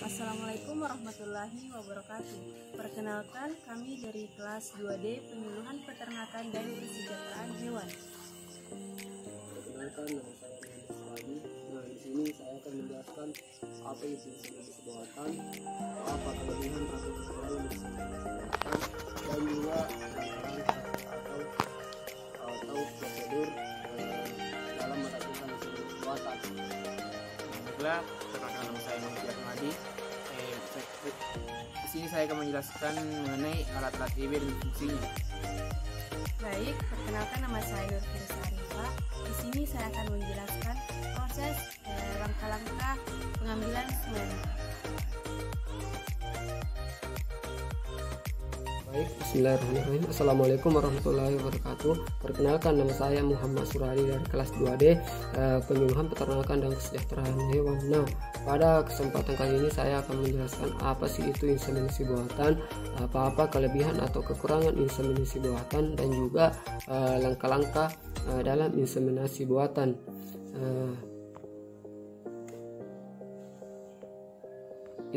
Assalamualaikum warahmatullahi wabarakatuh. Perkenalkan, kami dari kelas 2D Penyuluhan Peternakan dan Kesejahteraan Hewan. Perkenalkan, nama saya Rizky. Nah, di sini saya akan menjelaskan apa itu inseminasi buatan, apa kelebihan atau kekurangan inseminasi buatan, dan juga atau prosedur dalam melakukan inseminasi buatan. Perkenalkan, nama saya Muhammad Ahmadi. Di sini saya akan menjelaskan mengenai alat-alat IB dan fungsinya. Baik, perkenalkan, nama saya Nur Firsa Arifah. Di sini saya akan menjelaskan proses langkah-langkah pengambilan semen. Baik, bismillahirrahmanirrahim. Assalamualaikum warahmatullahi wabarakatuh. Perkenalkan, nama saya Muhammad Suradi dari kelas 2D Penyuluhan Peternakan dan Kesejahteraan Hewan. Nah, pada kesempatan kali ini saya akan menjelaskan apa sih itu inseminasi buatan, apa kelebihan atau kekurangan inseminasi buatan, dan juga langkah-langkah dalam inseminasi buatan.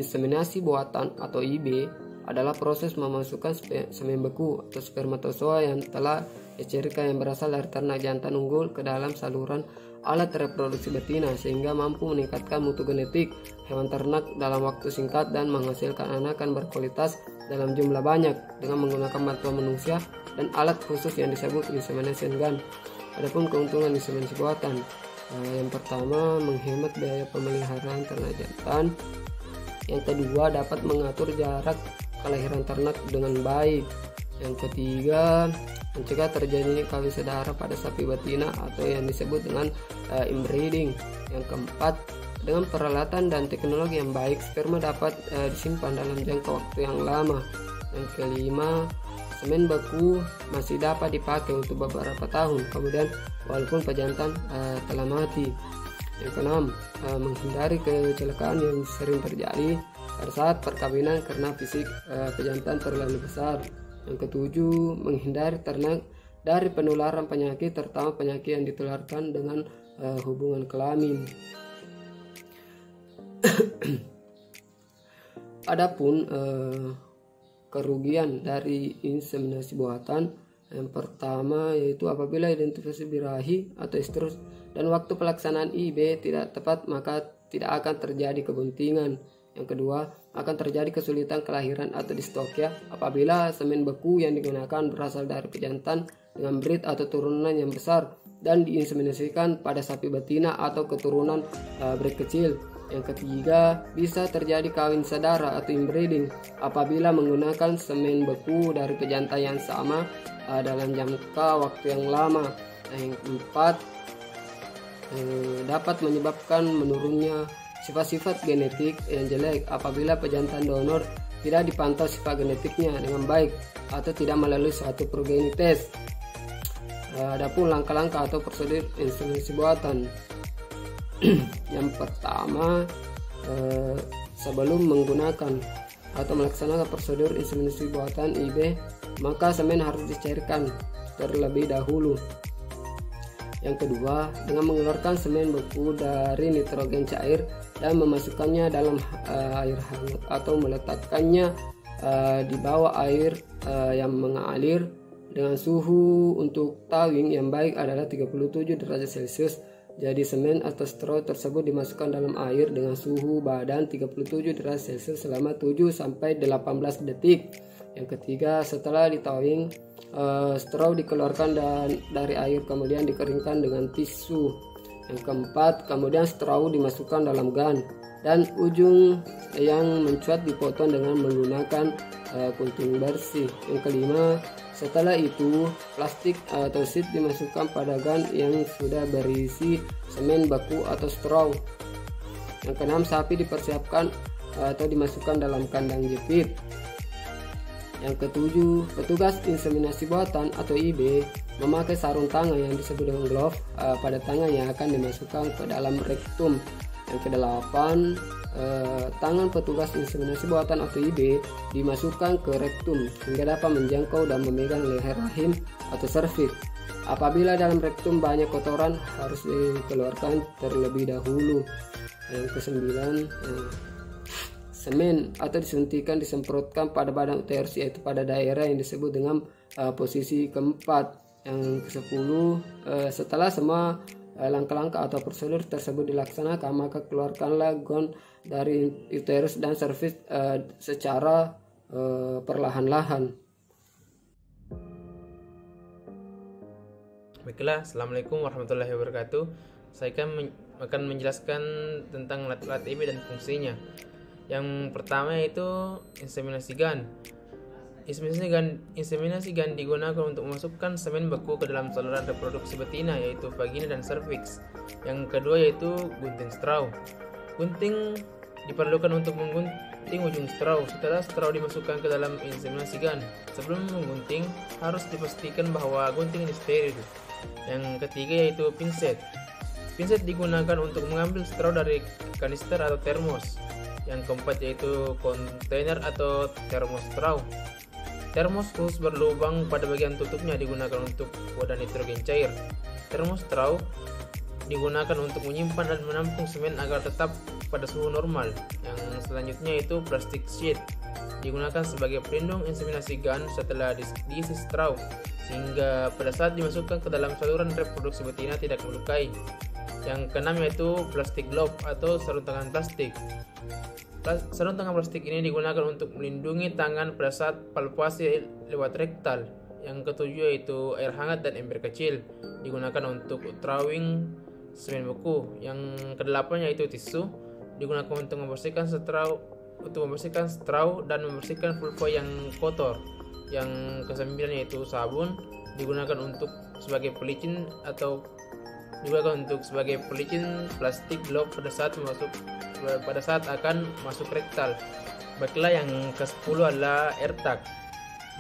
Inseminasi buatan atau IB adalah proses memasukkan semen beku atau spermatozoa yang telah dicirikan yang berasal dari ternak jantan unggul ke dalam saluran alat reproduksi betina sehingga mampu meningkatkan mutu genetik hewan ternak dalam waktu singkat dan menghasilkan anakan berkualitas dalam jumlah banyak dengan menggunakan bantuan manusia dan alat khusus yang disebut insemination gun. Adapun keuntungan inseminasi buatan, yang pertama menghemat biaya pemeliharaan ternak jantan. Yang kedua, dapat mengatur jarak kelahiran ternak dengan baik. Yang ketiga, mencegah terjadinya kawin sedara pada sapi betina atau yang disebut dengan inbreeding. Yang keempat, dengan peralatan dan teknologi yang baik, sperma dapat disimpan dalam jangka waktu yang lama. Yang kelima, semen beku masih dapat dipakai untuk beberapa tahun kemudian walaupun pejantan telah mati. Yang keenam, menghindari kecelakaan yang sering terjadi pada saat perkawinan karena fisik pejantan terlalu besar. Yang ketujuh, menghindari ternak dari penularan penyakit terutama penyakit yang ditularkan dengan hubungan kelamin. Adapun kerugian dari inseminasi buatan, yang pertama yaitu apabila identifikasi birahi atau estrus dan waktu pelaksanaan IB tidak tepat maka tidak akan terjadi kebuntingan. Yang kedua, akan terjadi kesulitan kelahiran atau distokia apabila semen beku yang digunakan berasal dari pejantan dengan breed atau turunan yang besar dan diinseminasikan pada sapi betina atau keturunan breed kecil. Yang ketiga, bisa terjadi kawin sedara atau inbreeding apabila menggunakan semen beku dari pejantan yang sama dalam jangka waktu yang lama. Yang keempat, dapat menyebabkan menurunnya sifat-sifat genetik yang jelek apabila pejantan donor tidak dipantau sifat genetiknya dengan baik atau tidak melalui suatu progeny test. Adapun langkah-langkah atau prosedur inseminasi buatan. Yang pertama, sebelum menggunakan atau melaksanakan prosedur inseminasi buatan IB, maka semen harus dicairkan terlebih dahulu. Yang kedua, dengan mengeluarkan semen beku dari nitrogen cair dan memasukkannya dalam air hangat atau meletakkannya di bawah air yang mengalir dengan suhu untuk tawing yang baik adalah 37 derajat Celcius. Jadi semen atau straw tersebut dimasukkan dalam air dengan suhu badan 37 derajat Celcius selama 7-18 detik. Yang ketiga, setelah ditawing, straw dikeluarkan dari air kemudian dikeringkan dengan tisu. Yang keempat, kemudian straw dimasukkan dalam gun dan ujung yang mencuat dipotong dengan menggunakan gunting bersih. Yang kelima, setelah itu plastik atau sheet dimasukkan pada gun yang sudah berisi semen beku atau straw. Yang keenam, sapi dipersiapkan atau dimasukkan dalam kandang jepit. Yang ketujuh, petugas inseminasi buatan atau IB memakai sarung tangan yang disebut dengan glove pada tangan yang akan dimasukkan ke dalam rektum. Yang kedelapan, tangan petugas inseminasi buatan atau IB dimasukkan ke rektum hingga dapat menjangkau dan memegang leher rahim atau serviks. Apabila dalam rektum banyak kotoran harus dikeluarkan terlebih dahulu. Yang kesembilan, semen atau disemprotkan pada badan uterus, yaitu pada daerah yang disebut dengan posisi keempat. Yang ke-10, setelah semua langkah-langkah atau prosedur tersebut dilaksanakan, maka keluarkanlah gown dari uterus dan serviks secara perlahan-lahan. Baiklah, Assalamualaikum warahmatullahi wabarakatuh. Saya akan menjelaskan tentang alat IB dan fungsinya. Yang pertama yaitu inseminasi GAN. Inseminasi GAN digunakan untuk memasukkan semen beku ke dalam saluran reproduksi betina, yaitu vagina dan serviks. Yang kedua yaitu gunting straw. Gunting diperlukan untuk menggunting ujung straw. Setelah straw dimasukkan ke dalam inseminasi GAN, sebelum menggunting harus dipastikan bahwa gunting ini steril. Yang ketiga yaitu pinset. Pinset digunakan untuk mengambil straw dari kanister atau termos. Yang keempat yaitu kontainer atau termos straw. Termos khusus berlubang pada bagian tutupnya digunakan untuk wadah nitrogen cair. Termos straw digunakan untuk menyimpan dan menampung semen agar tetap pada suhu normal. Yang selanjutnya yaitu plastik sheet. Digunakan sebagai pelindung inseminasi GAN setelah diisi straw, sehingga pada saat dimasukkan ke dalam saluran reproduksi betina tidak melukai. Yang keenam yaitu plastik glove atau sarung tangan plastik. Sarung tangan plastik ini digunakan untuk melindungi tangan pada saat palpasi lewat rektal. Yang ketujuh yaitu air hangat dan ember kecil, digunakan untuk drawing semen beku. Yang kedelapan yaitu tisu, digunakan untuk membersihkan straw dan membersihkan vulva yang kotor. Yang kesembilan yaitu sabun, digunakan untuk sebagai pelicin plastik glove pada saat akan masuk rektal. Baiklah, yang ke-10 adalah AirTag.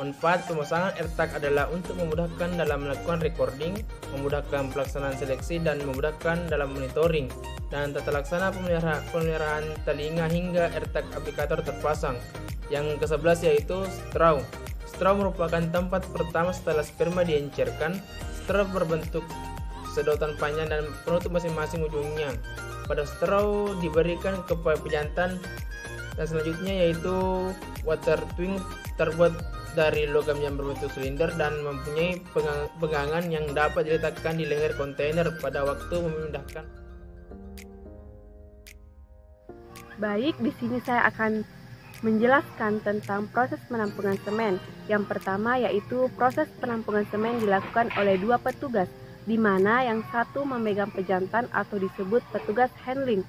Manfaat pemasangan AirTag adalah untuk memudahkan dalam melakukan recording, memudahkan pelaksanaan seleksi, dan memudahkan dalam monitoring dan tata laksana pemeliharaan telinga hingga AirTag aplikator terpasang. Yang ke-11 yaitu straw. Straw merupakan tempat pertama setelah sperma diencerkan. Straw berbentuk sedotan panjang dan penutup masing-masing ujungnya. Pada straw diberikan kepada pejantan. Dan selanjutnya yaitu water twin, terbuat dari logam yang berbentuk silinder dan mempunyai pegangan yang dapat diletakkan di leher kontainer pada waktu memindahkan. Baik, di sini saya akan menjelaskan tentang proses penampungan semen. Yang pertama yaitu proses penampungan semen dilakukan oleh dua petugas, di mana yang satu memegang pejantan atau disebut petugas handling,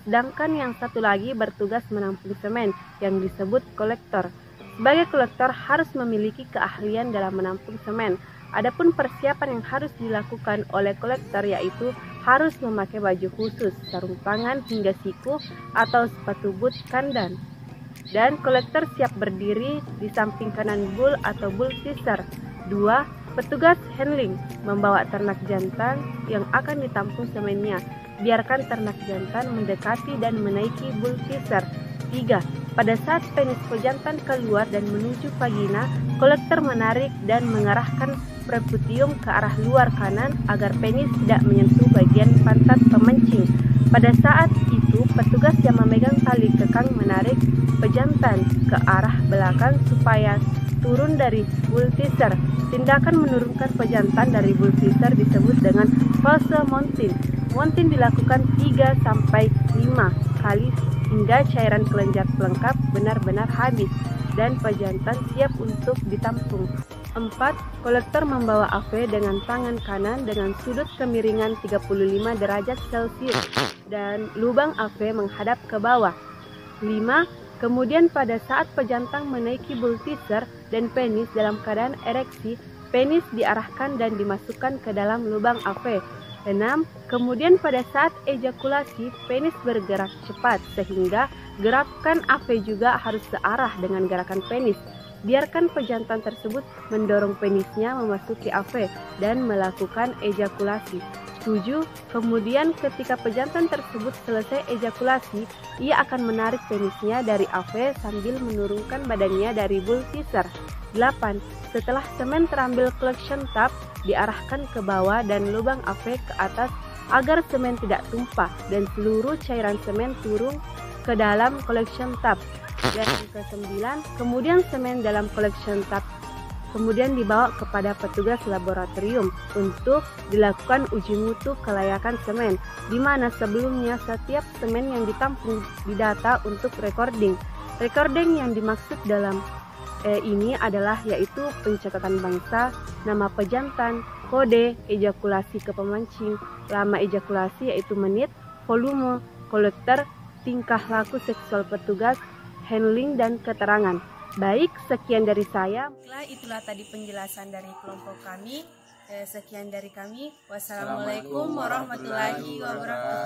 sedangkan yang satu lagi bertugas menampung semen yang disebut kolektor. Sebagai kolektor harus memiliki keahlian dalam menampung semen. Adapun persiapan yang harus dilakukan oleh kolektor yaitu harus memakai baju khusus, sarung tangan hingga siku atau sepatu boot kandan. Dan kolektor siap berdiri di samping kanan bull atau bull teaser. 2. Petugas handling membawa ternak jantan yang akan ditampung semennya. Biarkan ternak jantan mendekati dan menaiki bull teaser. 3. Pada saat penis pejantan keluar dan menuju vagina, kolektor menarik dan mengarahkan preputium ke arah luar kanan agar penis tidak menyentuh bagian pantat pemancing. Pada saat itu, petugas yang memegang tali kekang menarik pejantan ke arah belakang supaya turun dari bull teaser. Tindakan menurunkan pejantan dari bull teaser disebut dengan false mounting. Mounting dilakukan 3-5 kali hingga cairan kelenjar pelengkap benar-benar habis dan pejantan siap untuk ditampung. 4. Kolektor membawa AV dengan tangan kanan dengan sudut kemiringan 35 derajat Celcius dan lubang AV menghadap ke bawah. 5. Kemudian pada saat pejantan menaiki bull teaser dan penis dalam keadaan ereksi, penis diarahkan dan dimasukkan ke dalam lubang AV. 6. Kemudian pada saat ejakulasi, penis bergerak cepat sehingga gerakan AV juga harus searah dengan gerakan penis. Biarkan pejantan tersebut mendorong penisnya memasuki AV dan melakukan ejakulasi. 7. Kemudian ketika pejantan tersebut selesai ejakulasi, ia akan menarik penisnya dari AV sambil menurunkan badannya dari bull teaser. 8. Setelah semen terambil collection tub, diarahkan ke bawah dan lubang AV ke atas agar semen tidak tumpah dan seluruh cairan semen turun ke dalam collection tub. Dan yang ke-9, kemudian semen dalam collection tub kemudian dibawa kepada petugas laboratorium untuk dilakukan uji mutu kelayakan semen, di mana sebelumnya setiap semen yang ditampung didata untuk recording. Recording yang dimaksud dalam ini adalah yaitu pencatatan bangsa, nama pejantan, kode ejakulasi ke pemancing, lama ejakulasi yaitu menit, volume, kolektor, tingkah laku seksual petugas, handling, dan keterangan. Baik, sekian dari saya. Itulah tadi penjelasan dari kelompok kami. Sekian dari kami. Wassalamualaikum warahmatullahi wabarakatuh.